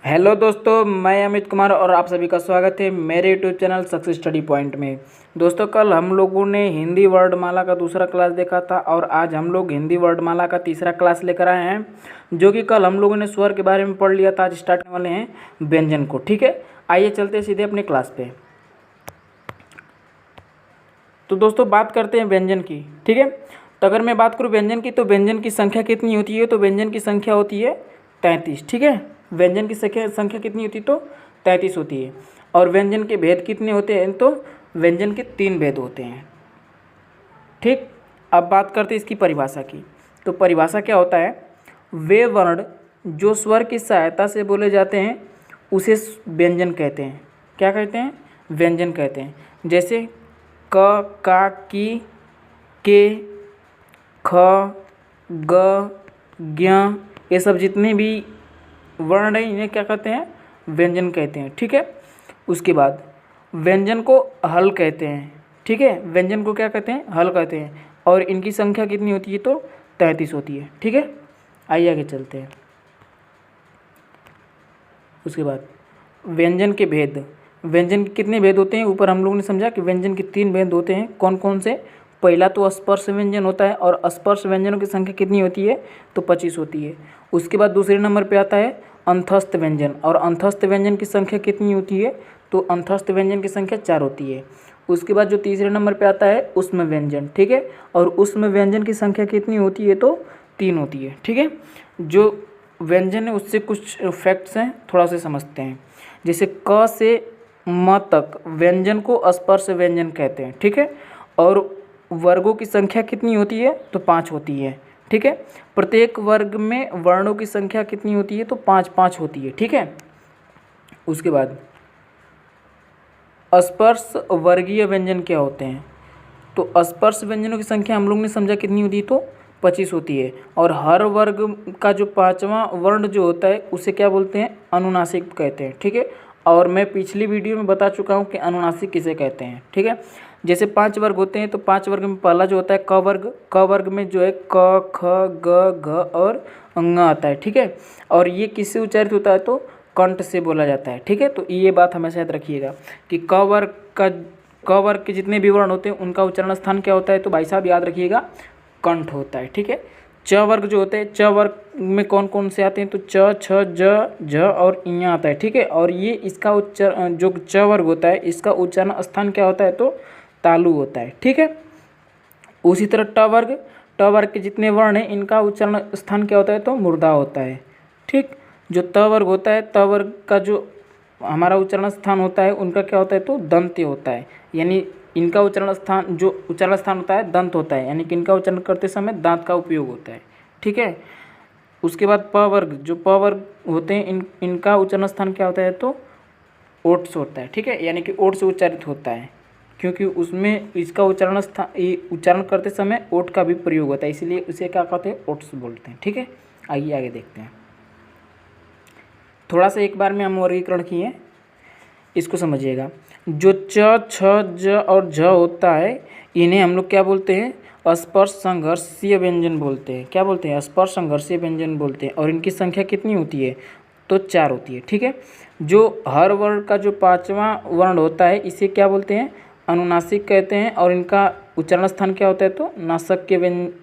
Hello दोस्तों, मैं अमित कुमार और आप सभी का स्वागत है मेरे YouTube channel success study point में। दोस्तों, कल हम लोगों ने हिंदी वर्णमाला का दूसरा क्लास देखा था और आज हम लोग हिंदी वर्णमाला का तीसरा क्लास लेकर आए हैं, जो कि कल हम लोगों ने स्वर के बारे में पढ़ लिया था। आज स्टार्ट करने वाले हैं व्यंजन को। ठीक है, आइए चलते हैं सीधे अपने क्लास पे। तो दोस्तों, बात करते हैं व्यंजन की। ठीक है, तो अगर मैं बात करूँ व्यंजन की, तो व्यंजन की संख्या कितनी होती है? तो व्यंजन की संख्या होती है 33। ठीक है, व्यंजन की संख्या कितनी होती है? तो 33 होती है। और व्यंजन के भेद कितने होते हैं? तो व्यंजन के 3 भेद होते हैं। ठीक, अब बात करते हैं इसकी परिभाषा की। तो परिभाषा क्या होता है? वे वर्ण जो स्वर की सहायता से बोले जाते हैं उसे व्यंजन कहते हैं। क्या कहते हैं? व्यंजन कहते हैं। जैसे क, का, की, के, ख, ग, ज्ञ, ये सब जितने भी वर्ण है इन्हें क्या कहते हैं? व्यंजन कहते हैं। ठीक है, उसके बाद व्यंजन को हल कहते हैं। ठीक है, व्यंजन को क्या कहते हैं? हल कहते हैं। और इनकी संख्या कितनी होती है? तो 33 होती है। ठीक है, आइए आगे चलते हैं। उसके बाद व्यंजन के भेद। व्यंजन के कितने भेद होते हैं? ऊपर हम लोगों ने समझा कि व्यंजन के 3 भेद होते हैं। कौन कौन से? पहला तो स्पर्श व्यंजन होता है, और स्पर्श व्यंजनों की संख्या कितनी होती है? तो 25 होती है। उसके बाद दूसरे नंबर पे आता है अंतस्थ व्यंजन, और अंतस्थ व्यंजन की संख्या कितनी होती है? तो अंतस्थ व्यंजन की संख्या 4 होती है। उसके बाद जो तीसरे नंबर पे आता है उष्म व्यंजन। ठीक है, और उष्म व्यंजन की संख्या कितनी होती है? तो 3 होती है। ठीक है, जो व्यंजन है उससे कुछ फैक्ट्स हैं, थोड़ा सा समझते हैं। जैसे क से म तक व्यंजन को स्पर्श व्यंजन कहते हैं। ठीक है, और वर्गों की संख्या कितनी होती है? तो 5 होती है। ठीक है, प्रत्येक वर्ग में वर्णों की संख्या कितनी होती है? तो 5 होती है। ठीक है, उसके बाद स्पर्श वर्गीय व्यंजन क्या होते हैं? तो स्पर्श व्यंजनों की संख्या हम लोग ने समझा कितनी होती है? तो 25 होती है। और हर वर्ग का जो 5वां वर्ण जो होता है उसे क्या बोलते हैं? अनुनासिक कहते हैं। ठीक है, और मैं पिछली वीडियो में बता चुका हूँ कि अनुनासिक किसे कहते हैं। ठीक है, जैसे 5 वर्ग होते हैं, तो 5 वर्ग में पहला जो होता है क वर्ग। क वर्ग में जो है क, ख, ग, घ और ङ आता है। ठीक है, और ये किससे उच्चारित होता है? तो कंठ से बोला जाता है। ठीक है, तो ये बात हमेशा याद रखिएगा कि क वर्ग के जितने भी वर्ण होते हैं उनका उच्चारण स्थान क्या होता है? तो भाई साहब याद रखिएगा, कंठ होता है। ठीक है, च वर्ग जो होते हैं, च वर्ग में कौन कौन से आते हैं? तो च, छ, ज, झ और ञ आता है। ठीक है, और ये इसका उच्चारण जो च वर्ग होता है इसका उच्चारण स्थान क्या होता है? तो तालु होता है। ठीक है, उसी तरह ट वर्ग के जितने वर्ण हैं इनका उच्चारण स्थान क्या होता है? तो मूर्धा होता है। ठीक, जो त वर्ग होता है, त वर्ग का जो हमारा उच्चारण स्थान होता है उनका क्या होता है? तो दंत्य होता है। यानी इनका उच्चारण स्थान जो उच्चारण स्थान होता है दंत होता है, यानी कि इनका उच्चारण करते समय दांत का उपयोग होता है। ठीक है, उसके बाद प वर्ग, जो प वर्ग होते हैं इनका उच्चारण स्थान क्या होता है? तो ओठ से होता है। ठीक है, यानी कि ओठ से उच्चारित होता है, क्योंकि उसमें इसका उच्चारण स्थान उच्चारण करते समय ओठ का भी प्रयोग होता है, इसीलिए उसे क्या कहते हैं? ओठ से बोलते हैं। ठीक है, आइए आगे देखते हैं। थोड़ा सा एक बार में हम वर्गीकरण किए, इसको समझिएगा। जो च, छ, ज और झ होता है इन्हें हम लोग क्या बोलते हैं? स्पर्श संघर्षीय व्यंजन बोलते हैं। क्या बोलते हैं? स्पर्श संघर्षीय व्यंजन बोलते हैं। और इनकी संख्या कितनी होती है? तो 4 होती है। ठीक है, जो हर वर्ण का जो 5वां वर्ण होता है इसे क्या बोलते हैं? अनुनासिक कहते हैं। और इनका उच्चारण स्थान क्या होता है? तो नासक के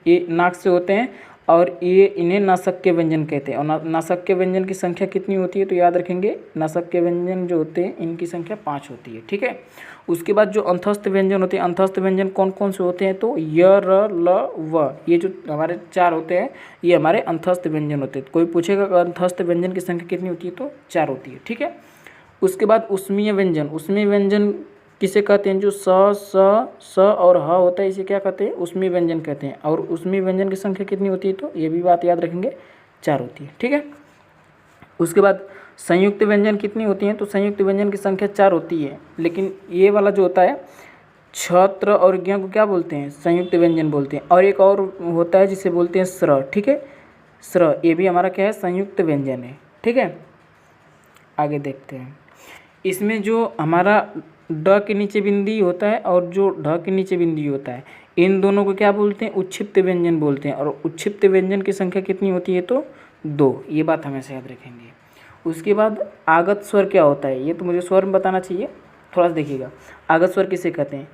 ये नाक से होते हैं, और ये इन्हें नासक के व्यंजन कहते हैं। और नासक के व्यंजन की संख्या कितनी होती है? तो याद रखेंगे, नासक के व्यंजन जो होते हैं इनकी संख्या 5 होती है। ठीक है, उसके बाद जो अंतस्थ व्यंजन होते हैं, अंतस्थ व्यंजन कौन कौन से होते हैं? तो य, र, ल, व, ये जो हमारे 4 होते हैं ये हमारे अंतस्थ व्यंजन होते हैं। कोई पूछेगा अंतस्थ व्यंजन की संख्या कितनी होती है? तो 4 होती है। ठीक है, उसके बाद उष्मीय व्यंजन। उष्मीय व्यंजन किसे कहते हैं? जो स और ह होता है इसे क्या कहते हैं? उष्मीय व्यंजन कहते हैं। और उष्मीय व्यंजन की संख्या कितनी होती है? तो ये भी बात याद रखेंगे, 4 होती है। ठीक है, उसके बाद संयुक्त व्यंजन कितनी होती हैं? तो संयुक्त व्यंजन की संख्या 4 होती है। लेकिन ये वाला जो होता है छत्र और ज्ञ को क्या बोलते हैं? संयुक्त व्यंजन बोलते हैं। और एक और होता है जिसे बोलते हैं स्र। ठीक है, स्र, ये भी हमारा क्या है? संयुक्त व्यंजन है। ठीक है, आगे देखते हैं। इसमें जो हमारा ड के नीचे बिंदी होता है और जो ढ के नीचे बिंदी होता है, इन दोनों को क्या बोलते हैं? उच्छिप्त व्यंजन बोलते हैं। और उच्छिप्त व्यंजन की संख्या कितनी होती है? तो 2। ये बात हमेशा याद रखेंगे। उसके बाद आगत स्वर क्या होता है, ये तो मुझे स्वर में बताना चाहिए, थोड़ा सा देखिएगा। आगत स्वर किसे कहते हैं?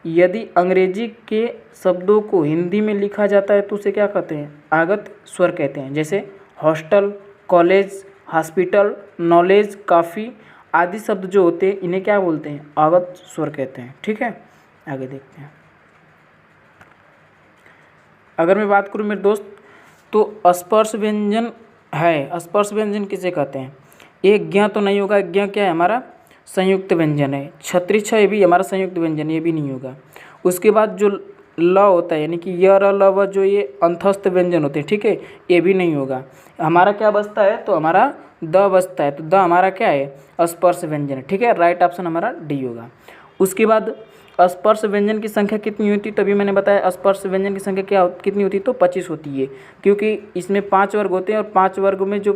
यदि अंग्रेजी के शब्दों को हिंदी में लिखा जाता है तो उसे क्या कहते हैं? आगत स्वर कहते हैं। जैसे हॉस्टल, कॉलेज, हॉस्पिटल, नॉलेज, काफ़ी आदि शब्द जो होते हैं इन्हें क्या बोलते हैं? आगत स्वर कहते हैं। ठीक है, आगे देखते हैं। अगर मैं बात करूँ मेरे दोस्त, तो स्पर्श व्यंजन है। स्पर्श व्यंजन किसे कहते हैं? एक ज्ञ तो नहीं होगा, ज्ञ क्या है हमारा? संयुक्त व्यंजन है। छत्री छ ये भी हमारा संयुक्त व्यंजन, ये भी नहीं होगा। उसके बाद जो ल होता है यानी कि य र ल व, जो ये अंतस्थ व्यंजन होते हैं, ठीक है, ये भी नहीं होगा। हमारा क्या बचता है? तो हमारा द बचता है। तो द हमारा क्या है? स्पर्श व्यंजन है। ठीक है, राइट ऑप्शन हमारा डी होगा। उसके बाद स्पर्श व्यंजन की संख्या कितनी होती है? तभी मैंने बताया स्पर्श व्यंजन की संख्या कितनी होती है? तो 25 होती है, क्योंकि इसमें 5 वर्ग होते हैं और 5 वर्ग में जो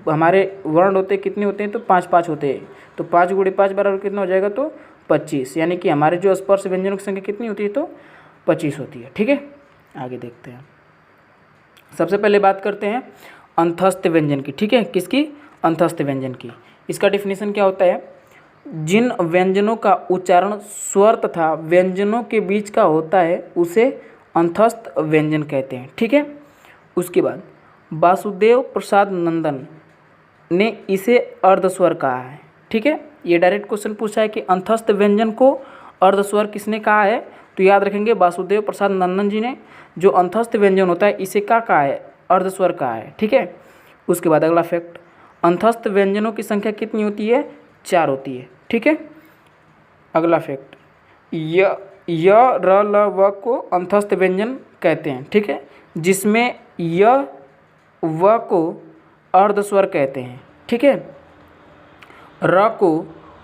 हमारे वर्ण होते हैं कितने होते हैं? तो 5 होते हैं। तो 5 × 5 बराबर कितना हो जाएगा? तो 25, यानी कि हमारे जो स्पर्श व्यंजनों की संख्या कितनी होती है? तो 25 होती है। ठीक है, आगे देखते हैं। सबसे पहले बात करते हैं अंतस्थ व्यंजन की। ठीक है, किसकी? अंतस्थ व्यंजन की। इसका डिफिनीशन क्या होता है? जिन व्यंजनों का उच्चारण स्वर तथा व्यंजनों के बीच का होता है उसे अंतस्थ व्यंजन कहते हैं। ठीक है, उसके बाद वासुदेव प्रसाद नंदन ने इसे अर्धस्वर कहा है। ठीक है, ये डायरेक्ट क्वेश्चन पूछा है कि अंतस्थ व्यंजन को अर्धस्वर किसने कहा है? तो याद रखेंगे वासुदेव प्रसाद नंदन जी ने जो अंतस्थ व्यंजन होता है इसे क्या कहा है? अर्धस्वर कहा है। ठीक है, उसके बाद अगला फैक्ट, अंतस्थ व्यंजनों की संख्या कितनी होती है? 4 होती है। ठीक है, अगला फैक्ट, य र ल व को अंतस्थ व्यंजन कहते हैं। ठीक है, जिसमें य व को अर्धस्वर कहते हैं। ठीक है, र को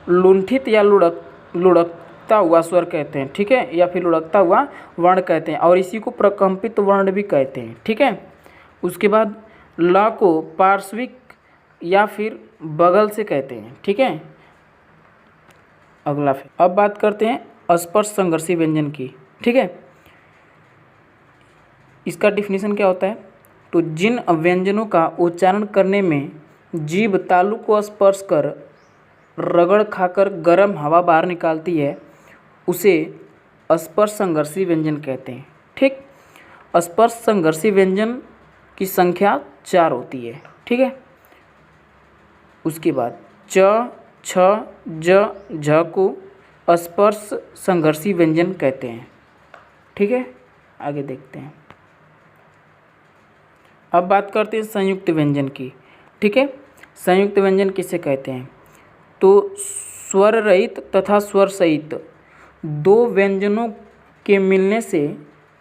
लुंठित या लुढ़कता हुआ स्वर कहते हैं। ठीक है, या फिर लुढ़कता हुआ वर्ण कहते हैं, और इसी को प्रकंपित वर्ण भी कहते हैं। ठीक है, उसके बाद ल को पार्श्विक या फिर बगल से कहते हैं। ठीक है, अगला फिर अब बात करते हैं स्पर्श संघर्षी व्यंजन की। ठीक है, इसका डिफिनीशन क्या होता है? तो जिन व्यंजनों का उच्चारण करने में जीभ तालु को स्पर्श कर रगड़ खाकर गर्म हवा बाहर निकालती है उसे स्पर्श संघर्षी व्यंजन कहते हैं। ठीक, स्पर्श संघर्षी व्यंजन की संख्या 4 होती है। ठीक है, उसके बाद च, छ, ज, झ को स्पर्श संघर्षी व्यंजन कहते हैं। ठीक है, आगे देखते हैं। अब बात करते हैं संयुक्त व्यंजन की। ठीक है, संयुक्त व्यंजन किसे कहते हैं? तो स्वर रहित तथा स्वर सहित 2 व्यंजनों के मिलने से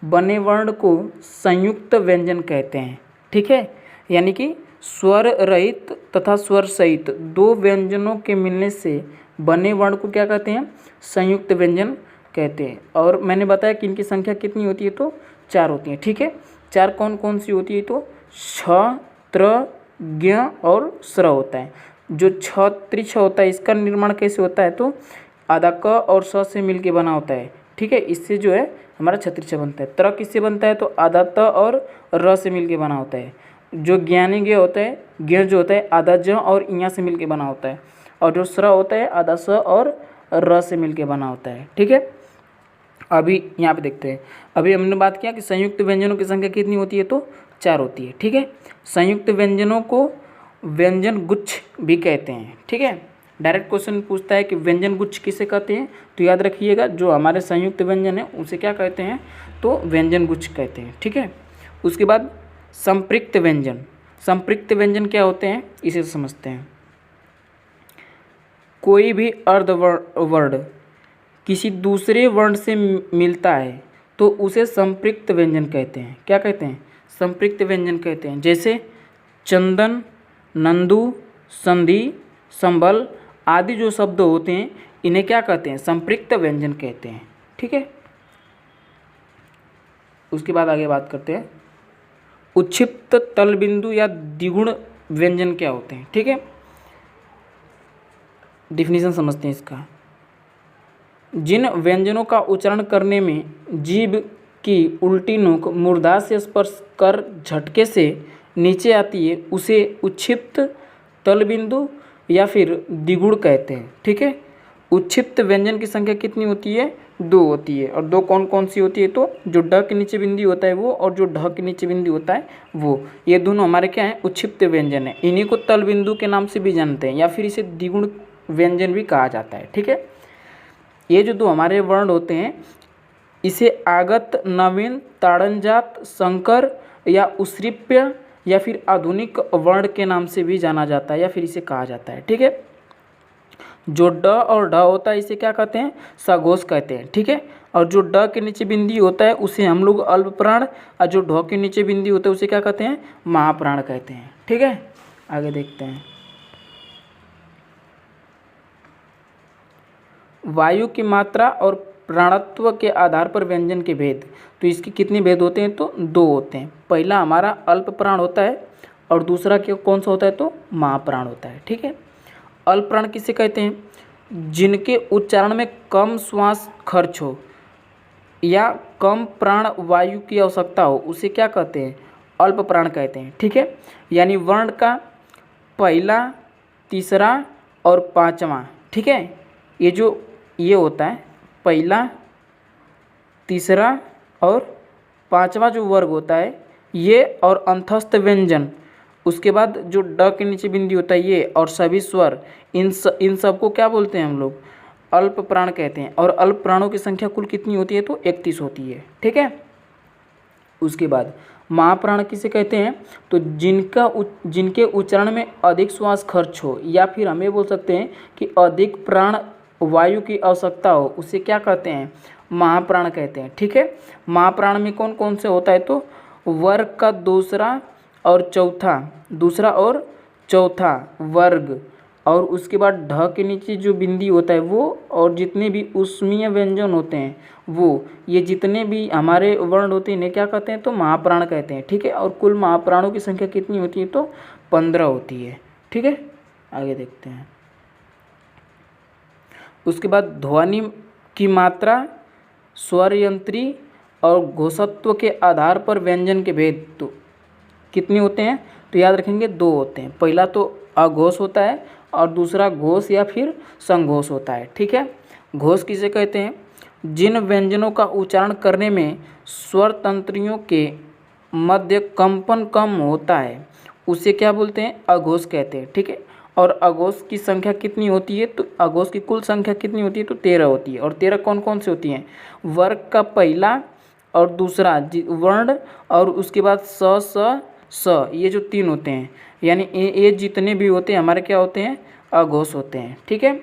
बने वर्ण को संयुक्त व्यंजन कहते हैं। ठीक है, यानी कि स्वर रहित तथा स्वर सहित 2 व्यंजनों के मिलने से बने वर्ण को क्या कहते हैं? संयुक्त व्यंजन कहते हैं। और मैंने बताया कि इनकी संख्या कितनी होती है? तो 4 होती है। ठीक है, 4 कौन कौन सी होती है? तो छ, त्र, ज्ञ और स्र होता है। जो छ त्रिछ होता है इसका निर्माण कैसे होता है? तो आधा क और स से मिलके बना होता है। ठीक है, इससे जो है हमारा छत्रिछ बनता है। त्र किससे बनता है? तो आधा त और र से मिलके बना होता है। जो ज्ञानी ज्ञ होता है, ज्ञ जो होता है आधा ज और इया से मिलके बना होता है, और जो स्र होता है आधा स और र से मिलके बना होता है। ठीक है, अभी यहाँ पे देखते हैं। अभी हमने बात किया कि संयुक्त व्यंजनों की संख्या कितनी होती है? तो 4 होती है। ठीक है, संयुक्त व्यंजनों को व्यंजन गुच्छ भी कहते हैं। ठीक है, डायरेक्ट क्वेश्चन पूछता है कि व्यंजन गुच्छ किसे कहते हैं? तो याद रखिएगा जो हमारे संयुक्त व्यंजन है उसे क्या कहते हैं? तो व्यंजन गुच्छ कहते हैं। ठीक है, उसके बाद संपृक्त व्यंजन। संपृक्त व्यंजन क्या होते हैं इसे समझते हैं। कोई भी अर्धवर्ण किसी दूसरे वर्ण से मिलता है तो उसे संपृक्त व्यंजन कहते हैं। क्या कहते हैं? संपृक्त व्यंजन कहते हैं। जैसे चंदन, नंदू, संधि, संबल आदि जो शब्द होते हैं इन्हें क्या कहते हैं? संपृक्त व्यंजन कहते हैं। ठीक है, उसके बाद आगे बात करते हैं उच्छिप्त तलबिंदु या द्विगुण व्यंजन क्या होते हैं। ठीक है, डिफिनीशन समझते हैं इसका। जिन व्यंजनों का उच्चारण करने में जीभ की उल्टी नोक मूर्धा से स्पर्श कर झटके से नीचे आती है उसे उच्छिप्त तल बिंदु या फिर द्विगुण कहते हैं। ठीक है, उच्छिप्त व्यंजन की संख्या कितनी होती है? 2 होती है। और 2 कौन कौन सी होती है? तो जो ड के नीचे बिंदु होता है वो, और जो ढ के नीचे बिंदु होता है वो, ये दोनों हमारे क्या हैं? उच्छिप्त व्यंजन है। इन्हीं को तल बिंदु के नाम से भी जानते हैं, या फिर इसे द्विगुण व्यंजन भी कहा जाता है। ठीक है, ये जो दो हमारे वर्ण होते हैं इसे आगत, नवीन, ताड़नजात, संकर या उश्रिप्य या फिर आधुनिक वर्ण के नाम से भी जाना जाता है, या फिर इसे कहा जाता है। ठीक है, जो ड और ढ होता है इसे क्या कहते हैं? सघोष कहते हैं। ठीक है, और जो ड के नीचे बिंदी होता है उसे हम लोग अल्प प्राण, और जो ढ के नीचे बिंदी होता है उसे क्या कहते हैं? महाप्राण कहते हैं। ठीक है, आगे देखते हैं। वायु की मात्रा और प्राणत्व के आधार पर व्यंजन के भेद, तो इसके कितने भेद होते हैं? तो 2 होते हैं। पहला हमारा अल्प प्राण होता है, और दूसरा क्या कौन सा होता है? तो महाप्राण होता है। ठीक है, अल्प प्राण किसे कहते हैं? जिनके उच्चारण में कम श्वास खर्च हो या कम प्राण वायु की आवश्यकता हो, उसे क्या कहते हैं? अल्प प्राण कहते हैं। ठीक है, यानी वर्ण का पहला, तीसरा और पांचवा, ठीक है, ये होता है पहला, तीसरा और पांचवा जो वर्ग होता है ये, और अंतस्थ व्यंजन, उसके बाद जो ड के नीचे बिंदी होता है ये, और सभी स्वर, इन सब को क्या बोलते हैं हम लोग? अल्प प्राण कहते हैं। और अल्प प्राणों की संख्या कुल कितनी होती है? तो 31 होती है। ठीक है, उसके बाद महाप्राण किसे कहते हैं? तो जिनके उच्चारण में अधिक श्वास खर्च हो, या फिर हम ये बोल सकते हैं कि अधिक प्राण वायु की आवश्यकता हो, उसे क्या कहते हैं? महाप्राण कहते हैं। ठीक है, महाप्राण में कौन कौन से होता है? तो वर्ग का दूसरा और चौथा वर्ग, और उसके बाद ढ के नीचे जो बिंदी होता है वो, और जितने भी ऊष्मीय व्यंजन होते हैं वो, ये जितने भी हमारे वर्ण होते हैं इन्हें क्या कहते हैं? तो महाप्राण कहते हैं। ठीक है, और कुल महाप्राणों की संख्या कितनी होती है? तो 15 होती है। ठीक है, आगे देखते हैं। उसके बाद ध्वनि की मात्रा, स्वर यंत्री और घोषत्व के आधार पर व्यंजन के भेद तो कितने होते हैं? तो याद रखेंगे 2 होते हैं। पहला तो अघोष होता है, और दूसरा घोष या फिर संघोष होता है। ठीक है, घोष किसे कहते हैं? जिन व्यंजनों का उच्चारण करने में स्वर तंत्रियों के मध्य कंपन कम होता है उसे क्या बोलते हैं? अघोष कहते हैं। ठीक है, और अघोष की संख्या कितनी होती है? तो अघोष की कुल संख्या कितनी होती है? तो 13 होती है। और 13 कौन कौन सी होती हैं? वर्ग का पहला और दूसरा वर्ण, और उसके बाद स, ये जो 3 होते हैं, यानी ये जितने भी होते हैं हमारे क्या होते हैं? अघोष होते हैं। ठीक है,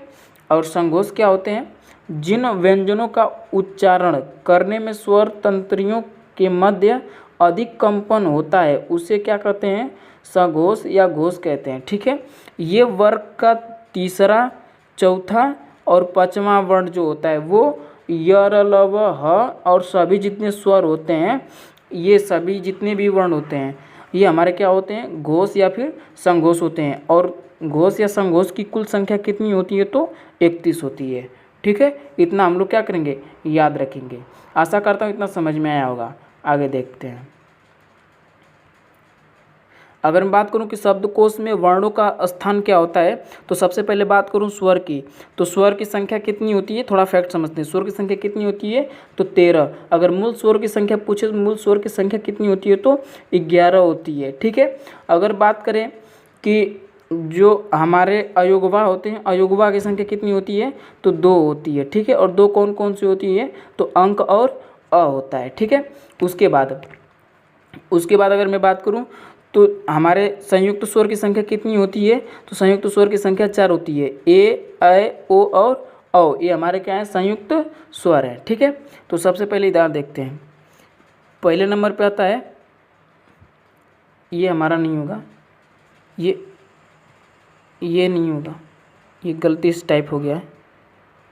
और संघोष क्या होते हैं? जिन व्यंजनों का उच्चारण करने में स्वर तंत्रियों के मध्य अधिक कंपन होता है उसे क्या कहते हैं? सघोष या घोष कहते हैं। ठीक है, ये वर्ग का तीसरा, चौथा और पांचवा वर्ण जो होता है वो य, र, ल, व, ह, और सभी जितने स्वर होते हैं, ये सभी जितने भी वर्ण होते हैं ये हमारे क्या होते हैं? घोष या फिर संघोष होते हैं। और घोष या संघोष की कुल संख्या कितनी होती है? तो 31 होती है। ठीक है, इतना हम लोग क्या करेंगे? याद रखेंगे। आशा करता हूँ इतना समझ में आया होगा। आगे देखते हैं। अगर मैं बात करूं कि शब्दकोश में वर्णों का स्थान क्या होता है, तो सबसे पहले बात करूं स्वर की, तो स्वर की संख्या कितनी होती है? थोड़ा फैक्ट समझते हैं। स्वर की संख्या कितनी होती है? तो 13। अगर मूल स्वर की संख्या पूछे तो मूल स्वर की संख्या कितनी होती है? तो 11 होती है। ठीक है, अगर बात करें कि जो हमारे अयोगवा होते हैं, अयोगवा की संख्या कितनी होती है? तो 2 होती है। ठीक है, और 2 कौन कौन सी होती है? तो अंक और अ होता है। ठीक है, उसके बाद अगर मैं बात करूं तो हमारे संयुक्त स्वर की संख्या कितनी होती है? तो संयुक्त स्वर की संख्या 4 होती है। ए, ऐ, ओ और औ, ये हमारे क्या है? संयुक्त स्वर है। ठीक है, तो सबसे पहले उदाहरण देखते हैं। पहले नंबर पे आता है, ये हमारा नहीं होगा, ये नहीं होगा, ये गलती से टाइप हो गया है।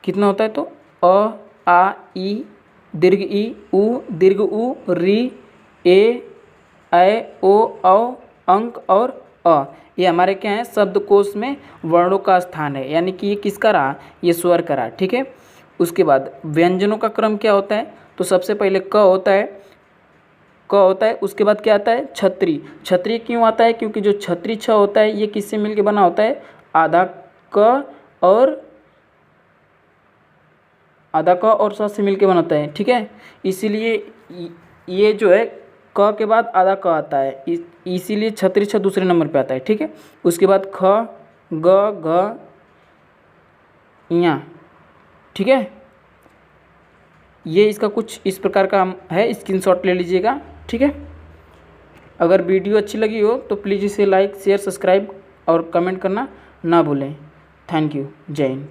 कितना होता है? तो अ, आ, ई, दीर्घ ई, उ, दीर्घ उ, री, ए, ऐ, ओ, औ, अंक और अ, ये हमारे क्या है? शब्दकोश में वर्णों का स्थान है, यानी कि ये किसका रहा? ये स्वर का रहा। ठीक है, उसके बाद व्यंजनों का क्रम क्या होता है? तो सबसे पहले क होता है, क होता है, उसके बाद क्या आता है छतरी। छतरी क्यों आता है, क्योंकि जो छतरी छ होता है ये किससे मिलके बना होता है, आधा क और स से मिलके बनाता है, ठीक है। इसीलिए ये जो है क के बाद आधा क आता है, इसीलिए छतरी छ दूसरे नंबर पे आता है, ठीक है। उसके बाद ख ग घ ञ, ठीक है। ये इसका कुछ इस प्रकार का है, स्क्रीनशॉट ले लीजिएगा, ठीक है। अगर वीडियो अच्छी लगी हो तो प्लीज़ इसे लाइक शेयर सब्सक्राइब और कमेंट करना ना भूलें। Thank you. जय हिंद।